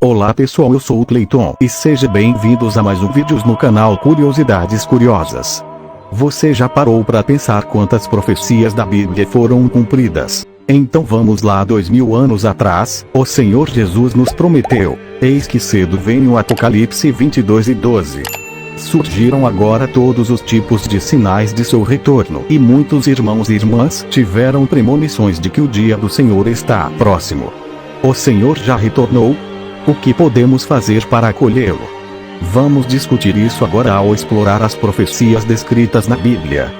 Olá pessoal, eu sou o Cleiton e sejam bem-vindos a mais um vídeo no canal Curiosidades Curiosas. Você já parou para pensar quantas profecias da Bíblia foram cumpridas? Então vamos lá. 2000 anos atrás, o Senhor Jesus nos prometeu: eis que cedo venho. Apocalipse 22:12. Surgiram agora todos os tipos de sinais de seu retorno, e muitos irmãos e irmãs tiveram premonições de que o dia do Senhor está próximo. O Senhor já retornou? O que podemos fazer para acolhê-lo? Vamos discutir isso agora ao explorar as profecias descritas na Bíblia.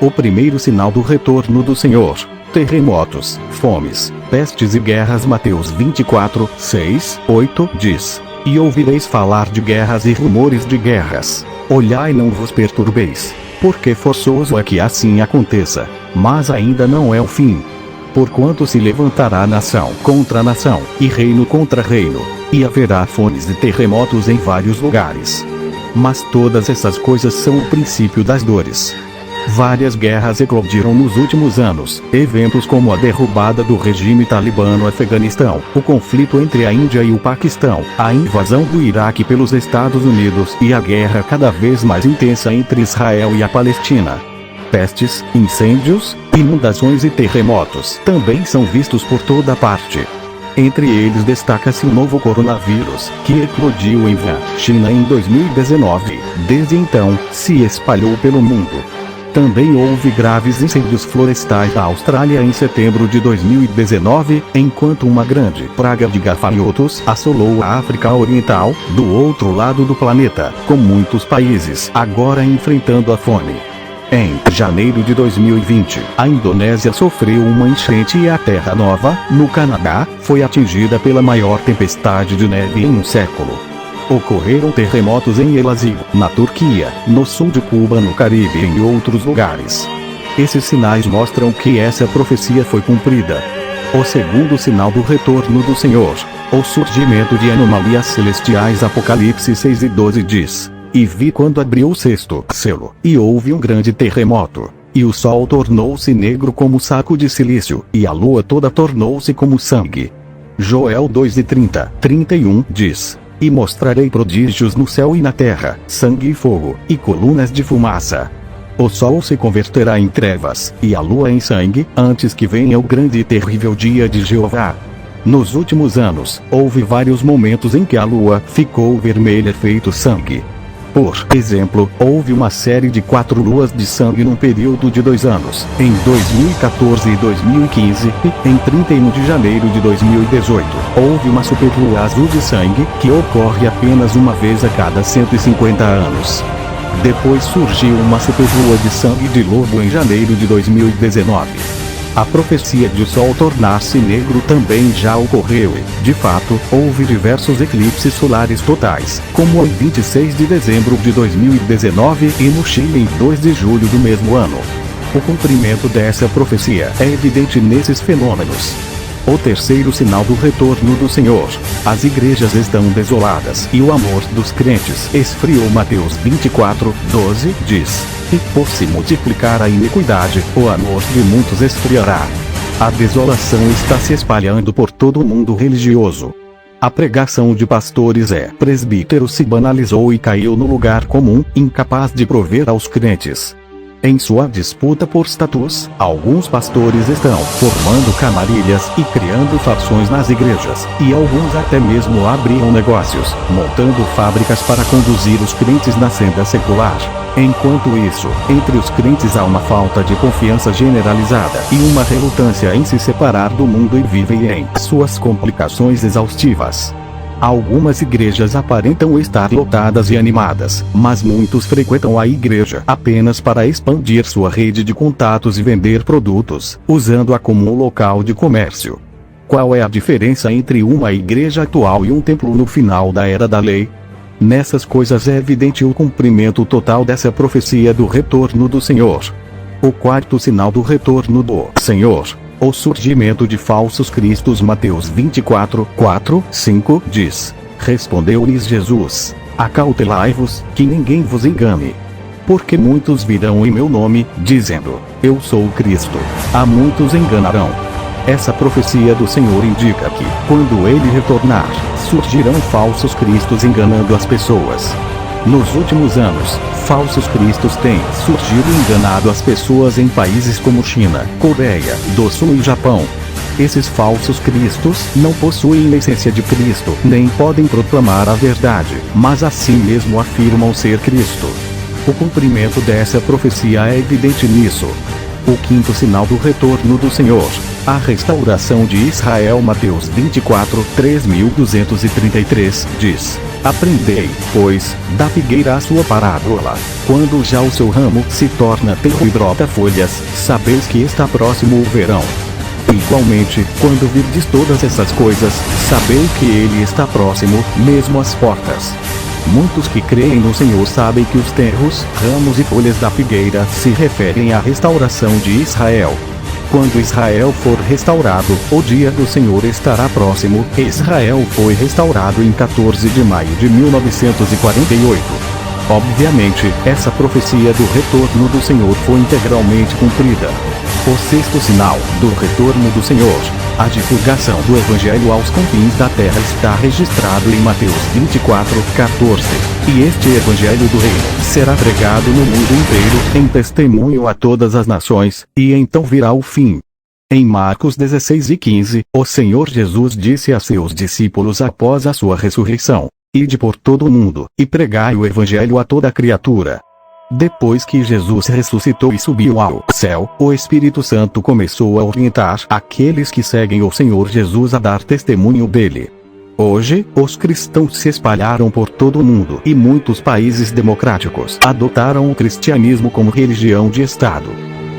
O primeiro sinal do retorno do Senhor: terremotos, fomes, pestes e guerras. Mateus 24, 6, 8 diz: e ouvireis falar de guerras e rumores de guerras. Olhai, não vos perturbeis, porque forçoso é que assim aconteça, mas ainda não é o fim. Porquanto se levantará nação contra nação, e reino contra reino, e haverá fomes e terremotos em vários lugares. Mas todas essas coisas são o princípio das dores. Várias guerras eclodiram nos últimos anos, eventos como a derrubada do regime talibã no Afeganistão, o conflito entre a Índia e o Paquistão, a invasão do Iraque pelos Estados Unidos e a guerra cada vez mais intensa entre Israel e a Palestina. Pestes, incêndios, inundações e terremotos também são vistos por toda parte. Entre eles destaca-se o novo coronavírus, que eclodiu em Wuhan, China em 2019. Desde então, se espalhou pelo mundo. Também houve graves incêndios florestais na Austrália em setembro de 2019, enquanto uma grande praga de gafanhotos assolou a África Oriental, do outro lado do planeta, com muitos países agora enfrentando a fome. Em janeiro de 2020, a Indonésia sofreu uma enchente e a Terra Nova, no Canadá, foi atingida pela maior tempestade de neve em um século. Ocorreram terremotos em El Azig, na Turquia, no sul de Cuba, no Caribe e em outros lugares. Esses sinais mostram que essa profecia foi cumprida. O segundo sinal do retorno do Senhor: o surgimento de anomalias celestiais. Apocalipse 6:12 diz: e vi quando abriu o sexto selo, e houve um grande terremoto, e o sol tornou-se negro como saco de silício, e a lua toda tornou-se como sangue. Joel 2:30, 31 diz: e mostrarei prodígios no céu e na terra, sangue e fogo, e colunas de fumaça. O sol se converterá em trevas, e a lua em sangue, antes que venha o grande e terrível dia de Jeová. Nos últimos anos, houve vários momentos em que a lua ficou vermelha feito sangue. Por exemplo, houve uma série de 4 luas de sangue num período de 2 anos, em 2014 e 2015, e, em 31 de janeiro de 2018, houve uma superlua azul de sangue, que ocorre apenas uma vez a cada 150 anos. Depois surgiu uma superlua de sangue de lobo em janeiro de 2019. A profecia de o sol tornar-se negro também já ocorreu e, de fato, houve diversos eclipses solares totais, como em 26 de dezembro de 2019 e no Chile em 2 de julho do mesmo ano. O cumprimento dessa profecia é evidente nesses fenômenos. O terceiro sinal do retorno do Senhor: as igrejas estão desoladas e o amor dos crentes esfriou. Mateus 24:12 diz: e por se multiplicar a iniquidade, o amor de muitos esfriará. A desolação está se espalhando por todo o mundo religioso. A pregação de pastores presbíteros se banalizou e caiu no lugar comum, incapaz de prover aos crentes. Em sua disputa por status, alguns pastores estão formando camarilhas e criando facções nas igrejas, e alguns até mesmo abriram negócios, montando fábricas para conduzir os crentes na senda secular. Enquanto isso, entre os crentes há uma falta de confiança generalizada e uma relutância em se separar do mundo e vivem em suas complicações exaustivas. Algumas igrejas aparentam estar lotadas e animadas, mas muitos frequentam a igreja apenas para expandir sua rede de contatos e vender produtos, usando-a como um local de comércio. Qual é a diferença entre uma igreja atual e um templo no final da Era da Lei? Nessas coisas é evidente o cumprimento total dessa profecia do retorno do Senhor. O quarto sinal do retorno do Senhor, o surgimento de falsos cristos. Mateus 24, 4, 5 diz: Respondeu-lhes Jesus: Acautelai-vos, que ninguém vos engane. Porque muitos virão em meu nome, dizendo: Eu sou o Cristo. A muitos enganarão. Essa profecia do Senhor indica que, quando ele retornar, surgirão falsos cristos enganando as pessoas. Nos últimos anos, falsos cristos têm surgido e enganado as pessoas em países como China, Coreia do Sul e Japão. Esses falsos cristos não possuem a essência de Cristo, nem podem proclamar a verdade, mas assim mesmo afirmam ser Cristo. O cumprimento dessa profecia é evidente nisso. O quinto sinal do retorno do Senhor, a restauração de Israel. Mateus 24, 3233 diz: Aprendei, pois, da figueira a sua parábola. Quando já o seu ramo se torna tenro e brota folhas, sabeis que está próximo o verão. Igualmente, quando virdes todas essas coisas, sabei que ele está próximo, mesmo às portas. Muitos que creem no Senhor sabem que os tenros, ramos e folhas da figueira se referem à restauração de Israel. Quando Israel for restaurado, o dia do Senhor estará próximo. Israel foi restaurado em 14 de maio de 1948. Obviamente, essa profecia do retorno do Senhor foi integralmente cumprida. O sexto sinal do retorno do Senhor, a divulgação do Evangelho aos confins da terra, está registrado em Mateus 24, 14. E este Evangelho do Reino será pregado no mundo inteiro, em testemunho a todas as nações, e então virá o fim. Em Marcos 16 e 15, o Senhor Jesus disse a seus discípulos após a sua ressurreição: Ide por todo o mundo, e pregai o Evangelho a toda criatura. Depois que Jesus ressuscitou e subiu ao céu, o Espírito Santo começou a orientar aqueles que seguem o Senhor Jesus a dar testemunho dele. Hoje, os cristãos se espalharam por todo o mundo e muitos países democráticos adotaram o cristianismo como religião de Estado.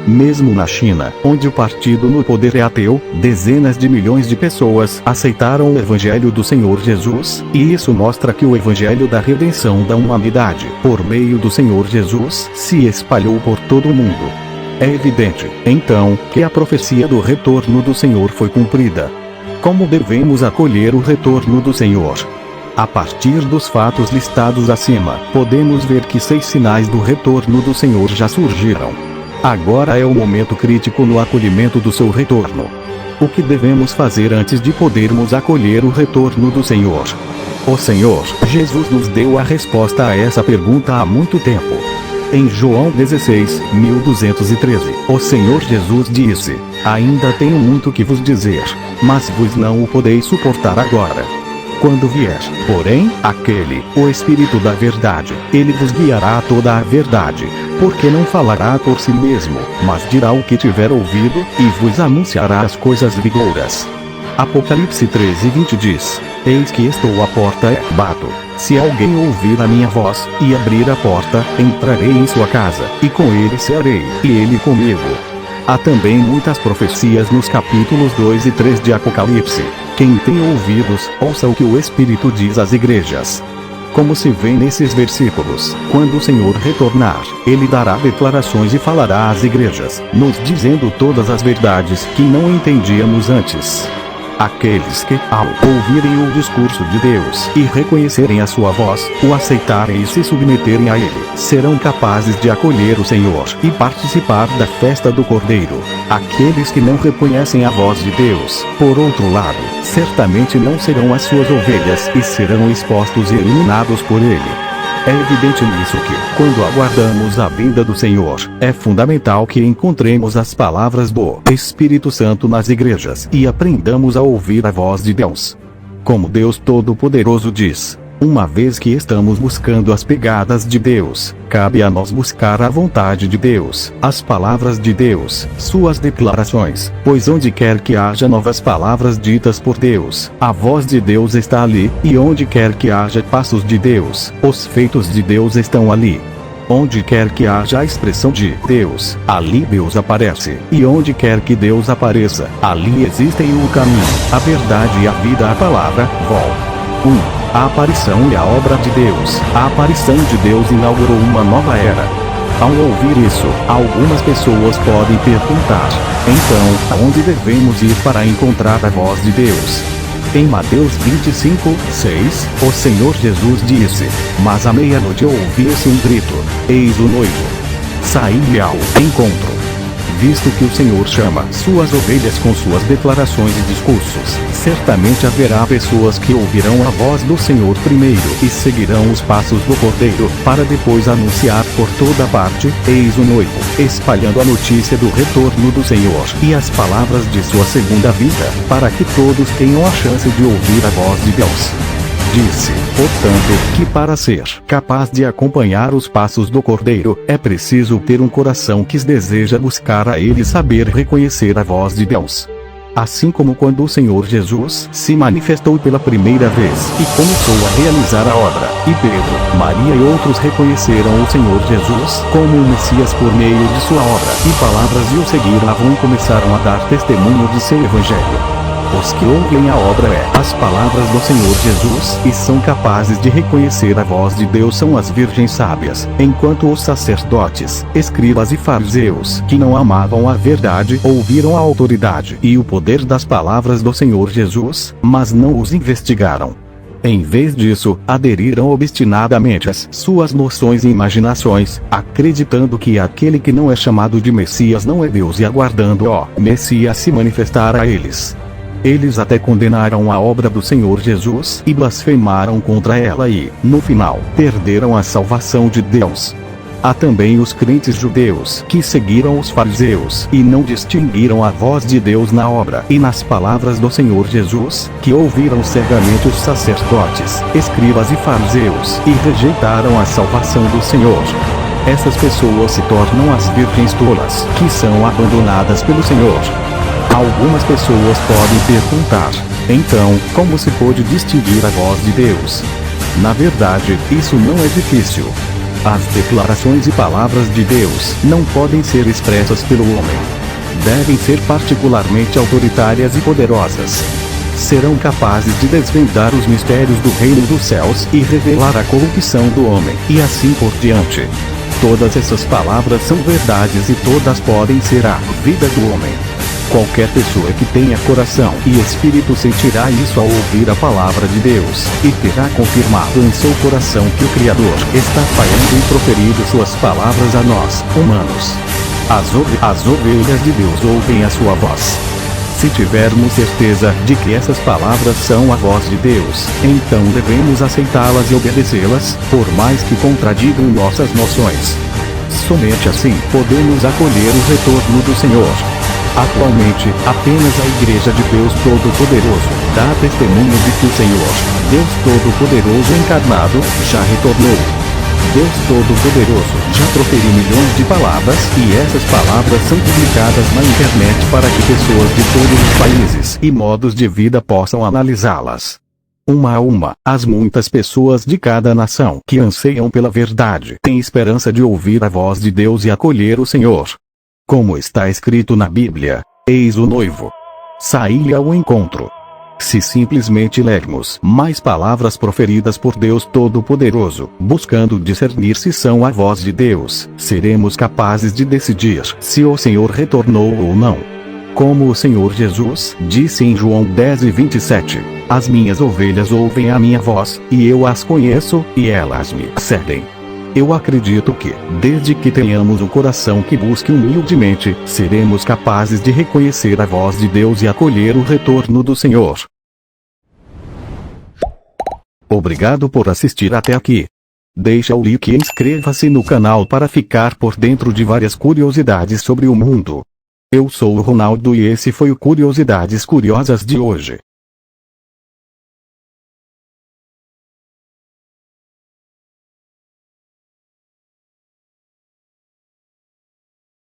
Mesmo na China, onde o partido no poder é ateu, dezenas de milhões de pessoas aceitaram o Evangelho do Senhor Jesus, e isso mostra que o Evangelho da redenção da humanidade, por meio do Senhor Jesus, se espalhou por todo o mundo. É evidente, então, que a profecia do retorno do Senhor foi cumprida. Como devemos acolher o retorno do Senhor? A partir dos fatos listados acima, podemos ver que 6 sinais do retorno do Senhor já surgiram. Agora é o momento crítico no acolhimento do seu retorno. O que devemos fazer antes de podermos acolher o retorno do Senhor? O Senhor Jesus nos deu a resposta a essa pergunta há muito tempo. Em João 16, 1213, o Senhor Jesus disse: Ainda tenho muito que vos dizer, mas vos não o podeis suportar agora. Quando vier, porém, aquele, o Espírito da verdade, ele vos guiará a toda a verdade, porque não falará por si mesmo, mas dirá o que tiver ouvido, e vos anunciará as coisas vindouras. Apocalipse 13:20 diz: Eis que estou à porta e bato. Se alguém ouvir a minha voz, e abrir a porta, entrarei em sua casa, e com ele cearei, e ele comigo. Há também muitas profecias nos capítulos 2 e 3 de Apocalipse. Quem tem ouvidos, ouça o que o Espírito diz às igrejas. Como se vê nesses versículos, quando o Senhor retornar, ele dará declarações e falará às igrejas, nos dizendo todas as verdades que não entendíamos antes. Aqueles que, ao ouvirem o discurso de Deus e reconhecerem a sua voz, o aceitarem e se submeterem a ele, serão capazes de acolher o Senhor e participar da festa do Cordeiro. Aqueles que não reconhecem a voz de Deus, por outro lado, certamente não serão as suas ovelhas e serão expostos e eliminados por ele. É evidente nisso que, quando aguardamos a vinda do Senhor, é fundamental que encontremos as palavras do Espírito Santo nas igrejas e aprendamos a ouvir a voz de Deus. Como Deus Todo-Poderoso diz: uma vez que estamos buscando as pegadas de Deus, cabe a nós buscar a vontade de Deus, as palavras de Deus, suas declarações, pois onde quer que haja novas palavras ditas por Deus, a voz de Deus está ali, e onde quer que haja passos de Deus, os feitos de Deus estão ali. Onde quer que haja a expressão de Deus, ali Deus aparece, e onde quer que Deus apareça, ali existem o caminho, a verdade e a vida. A palavra, vol. 1. A aparição e a obra de Deus. A aparição de Deus inaugurou uma nova era. Ao ouvir isso, algumas pessoas podem perguntar: então, aonde devemos ir para encontrar a voz de Deus? Em Mateus 25:6, o Senhor Jesus disse: mas à meia-noite ouviu-se um grito: eis o noivo. Saí-lhe ao encontro. Visto que o Senhor chama suas ovelhas com suas declarações e discursos, certamente haverá pessoas que ouvirão a voz do Senhor primeiro e seguirão os passos do Cordeiro, para depois anunciar por toda parte: eis o noivo, espalhando a notícia do retorno do Senhor e as palavras de sua segunda vinda, para que todos tenham a chance de ouvir a voz de Deus. Disse, portanto, que para ser capaz de acompanhar os passos do Cordeiro, é preciso ter um coração que deseja buscar a Ele e saber reconhecer a voz de Deus. Assim como quando o Senhor Jesus se manifestou pela primeira vez e começou a realizar a obra, e Pedro, Maria e outros reconheceram o Senhor Jesus como o Messias por meio de sua obra e palavras e o seguiram e começaram a dar testemunho de seu Evangelho. Os que ouvem a obra as palavras do Senhor Jesus e são capazes de reconhecer a voz de Deus são as virgens sábias, enquanto os sacerdotes, escribas e fariseus, que não amavam a verdade, ouviram a autoridade e o poder das palavras do Senhor Jesus, mas não os investigaram. Em vez disso, aderiram obstinadamente às suas noções e imaginações, acreditando que aquele que não é chamado de Messias não é Deus e aguardando o Messias se manifestar a eles. Eles até condenaram a obra do Senhor Jesus e blasfemaram contra ela e, no final, perderam a salvação de Deus. Há também os crentes judeus que seguiram os fariseus e não distinguiram a voz de Deus na obra e nas palavras do Senhor Jesus, que ouviram cegamente os sacerdotes, escribas e fariseus e rejeitaram a salvação do Senhor. Essas pessoas se tornam as virgens tolas, que são abandonadas pelo Senhor. Algumas pessoas podem perguntar: então, como se pode distinguir a voz de Deus? Na verdade, isso não é difícil. As declarações e palavras de Deus não podem ser expressas pelo homem. Devem ser particularmente autoritárias e poderosas. Serão capazes de desvendar os mistérios do reino dos céus e revelar a corrupção do homem, e assim por diante. Todas essas palavras são verdades e todas podem ser a vida do homem. Qualquer pessoa que tenha coração e espírito sentirá isso ao ouvir a palavra de Deus, e terá confirmado em seu coração que o Criador está falando e proferindo suas palavras a nós, humanos. As ovelhas de Deus ouvem a sua voz. Se tivermos certeza de que essas palavras são a voz de Deus, então devemos aceitá-las e obedecê-las, por mais que contradigam nossas noções. Somente assim podemos acolher o retorno do Senhor. Atualmente, apenas a Igreja de Deus Todo-Poderoso dá testemunho de que o Senhor, Deus Todo-Poderoso encarnado, já retornou. Deus Todo-Poderoso já proferiu milhões de palavras e essas palavras são publicadas na internet para que pessoas de todos os países e modos de vida possam analisá-las. Uma a uma, as muitas pessoas de cada nação que anseiam pela verdade têm esperança de ouvir a voz de Deus e acolher o Senhor. Como está escrito na Bíblia: eis o noivo. Saí-lhe ao encontro. Se simplesmente lermos mais palavras proferidas por Deus Todo-Poderoso, buscando discernir se são a voz de Deus, seremos capazes de decidir se o Senhor retornou ou não. Como o Senhor Jesus disse em João 10:27, as minhas ovelhas ouvem a minha voz, e eu as conheço, e elas me seguem. Eu acredito que, desde que tenhamos um coração que busque humildemente, seremos capazes de reconhecer a voz de Deus e acolher o retorno do Senhor. Obrigado por assistir até aqui. Deixe o like e inscreva-se no canal para ficar por dentro de várias curiosidades sobre o mundo. Eu sou o Ronaldo e esse foi o Curiosidades Curiosas de hoje.